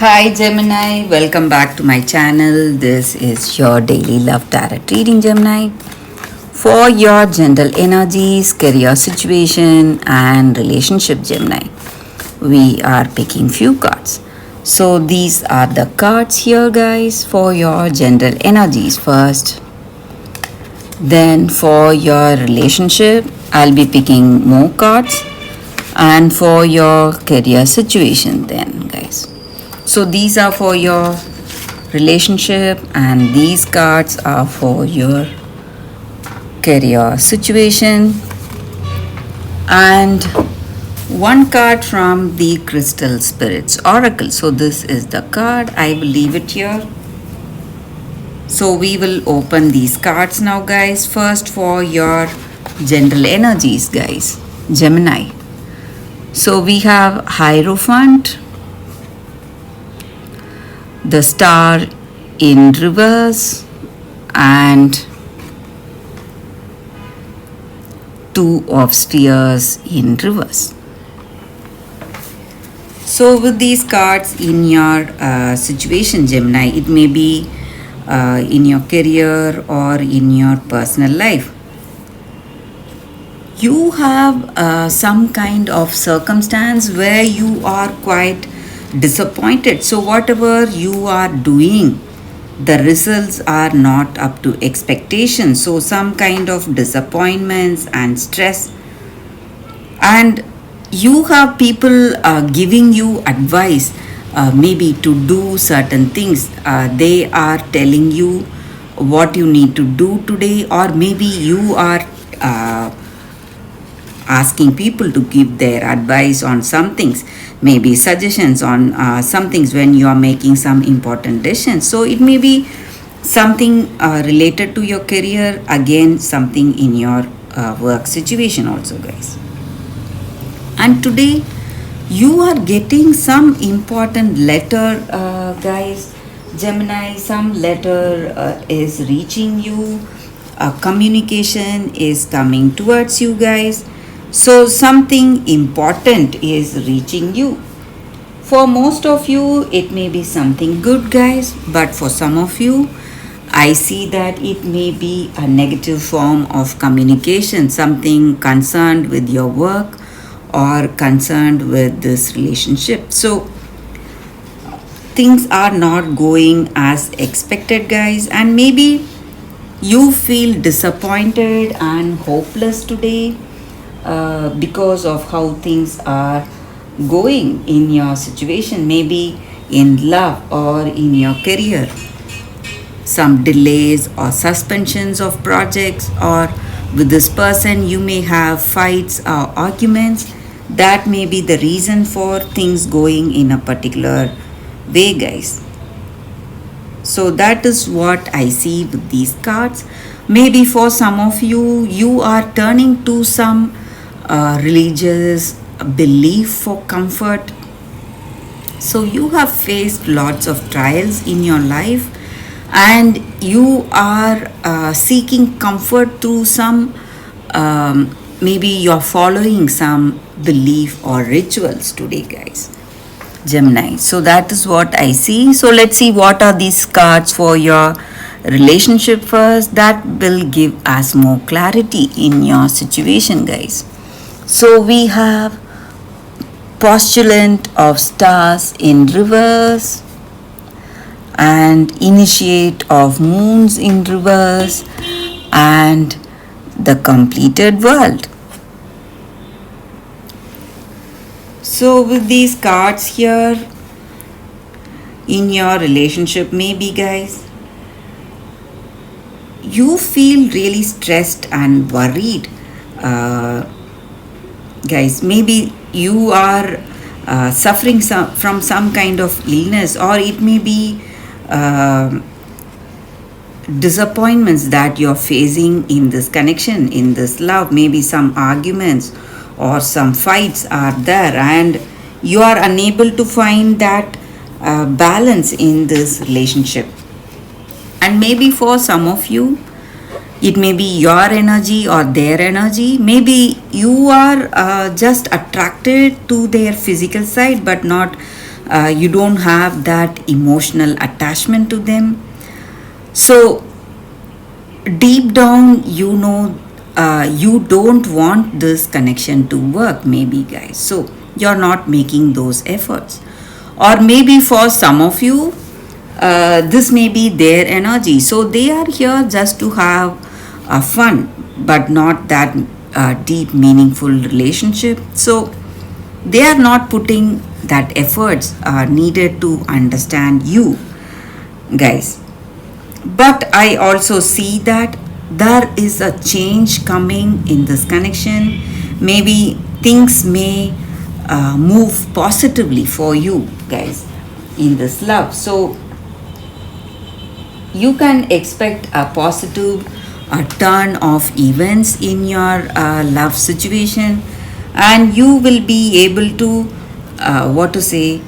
Hi Gemini, welcome back to my channel. This is your daily love tarot reading, Gemini. For your general energies, career situation, and relationship, Gemini, we are picking few cards. So these are the cards here, guys, for your general energies first. Then for your relationship, I'll be picking more cards. And for your career situation, then, guys. So these are for your relationship, and these cards are for your career situation. And one card from the Crystal Spirits Oracle. So this is the card. I will leave it here. So we will open these cards now, guys. First for your general energies, guys. Gemini. So we have Hierophant, the Star in reverse, and Two of Spheres in reverse. So with these cards in your situation, Gemini, it may be in your career or in your personal life. You have some kind of circumstance where you are quite disappointed. So whatever you are doing, the results are not up to expectation. So some kind of disappointments and stress, and you have people giving you advice, maybe to do certain things. They are telling you what you need to do today, or maybe you are asking people to give their advice on some things, maybe suggestions on some things when you are making some important decisions. So it may be something related to your career, again something in your work situation also, guys. And today you are getting some important letter, guys. Gemini, some letter is reaching you, communication is coming towards you, guys. So something important is reaching you. For most of you, it may be something good, guys, but for some of you, I see that it may be a negative form of communication, something concerned with your work or concerned with this relationship. So things are not going as expected, guys, and maybe you feel disappointed and hopeless today because of how things are going in your situation, maybe in love or in your career. Some delays or suspensions of projects, or with this person you may have fights or arguments. That may be the reason for things going in a particular way, guys. So that is what I see with these cards. Maybe for some of you, you are turning to some religious belief for comfort. So you have faced lots of trials in your life, and you are seeking comfort through some, maybe you're following some belief or rituals today, guys. Gemini. So that is what I see. So let's see what are these cards for your relationship first. That will give us more clarity in your situation, guys. So we have Postulant of Stars in reverse, and Initiate of Moons in reverse, and the Completed World. So with these cards here in your relationship, maybe, guys, you feel really stressed and worried, guys. Maybe you are suffering from some kind of illness, or it may be disappointments that you're facing in this connection, in this love. Maybe some arguments or some fights are there, and you are unable to find that balance in this relationship. And maybe for some of you, it may be your energy or their energy. Maybe you are just attracted to their physical side, but not You don't have that emotional attachment to them. So deep down, you don't want this connection to work, maybe, guys. So you're not making those efforts. Or maybe for some of you, this may be their energy. So they are here just to have fun, but not that deep, meaningful relationship. So they are not putting that efforts needed to understand you, guys. But I also see that there is a change coming in this connection. Maybe things may move positively for you, guys, in this love. So you can expect a positive turn of events in your love situation, and you will be able to what to say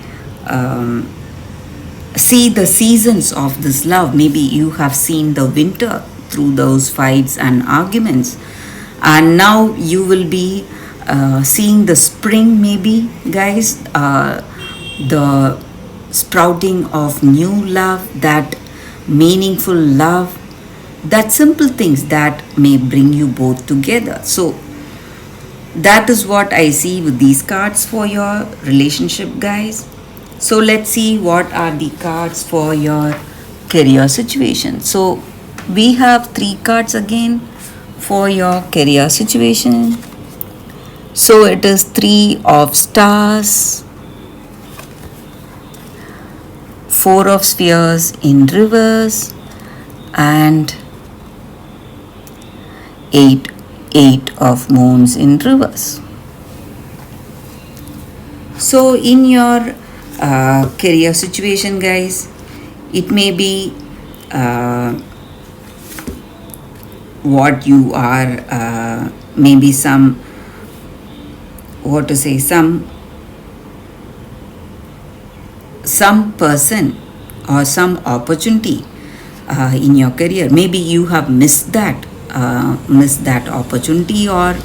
see the seasons of this love. Maybe you have seen the winter through those fights and arguments, and now you will be seeing the spring, maybe, guys, the sprouting of new love, that meaningful love, that simple things that may bring you both together. So that is what I see with these cards for your relationship, guys. So let's see what are the cards for your career situation. So we have three cards again for your career situation. So it is Three of Stars, Four of Spheres in reverse, and Eight of Moons in reverse. So in your career situation, guys, it may be what you are, maybe some, what to say, some person or some opportunity in your career. Maybe you have missed that opportunity, or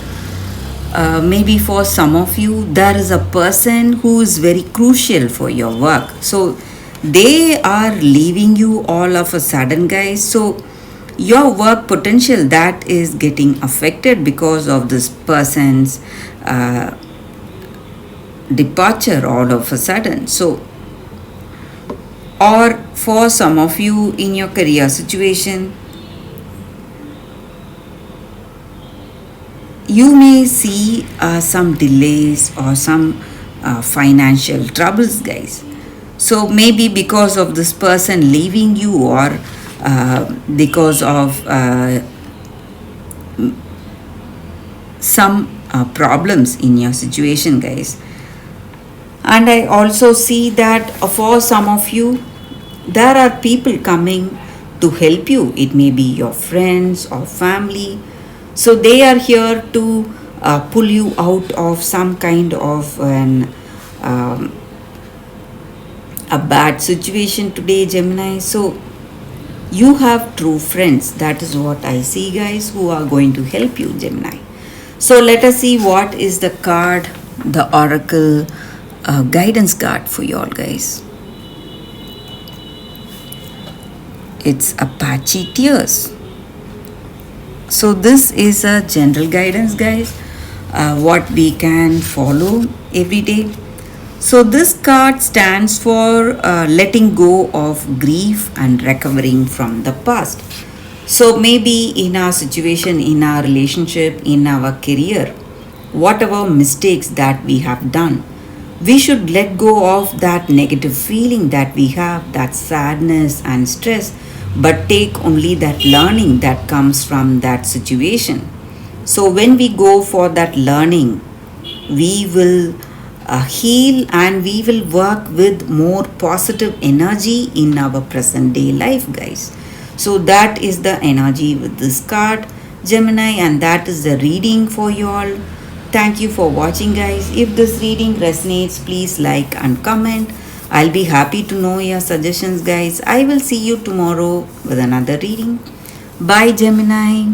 maybe for some of you there is a person who is very crucial for your work. So they are leaving you all of a sudden, guys. So your work potential, that is getting affected because of this person's departure all of a sudden. So, or for some of you in your career situation, you may see some delays or some financial troubles, guys. So maybe because of this person leaving you, or because of some problems in your situation, guys. And I also see that for some of you, there are people coming to help you. It may be your friends or family. So they are here to pull you out of some kind of a bad situation today, Gemini. So you have true friends. That is what I see, guys, who are going to help you, Gemini. So let us see what is the card, the Oracle guidance card for you all, guys. It's Apache Tears. So this is a general guidance, guys, what we can follow every day. So this card stands for letting go of grief and recovering from the past. So maybe in our situation, in our relationship, in our career, whatever mistakes that we have done, we should let go of that negative feeling that we have, that sadness and stress, but take only that learning that comes from that situation. So when we go for that learning, we will heal, and we will work with more positive energy in our present day life, guys. So that is the energy with this card, Gemini, and that is the reading for you all. Thank you for watching, guys. If this reading resonates, please like and comment. I'll be happy to know your suggestions, guys. I will see you tomorrow with another reading. Bye, Gemini.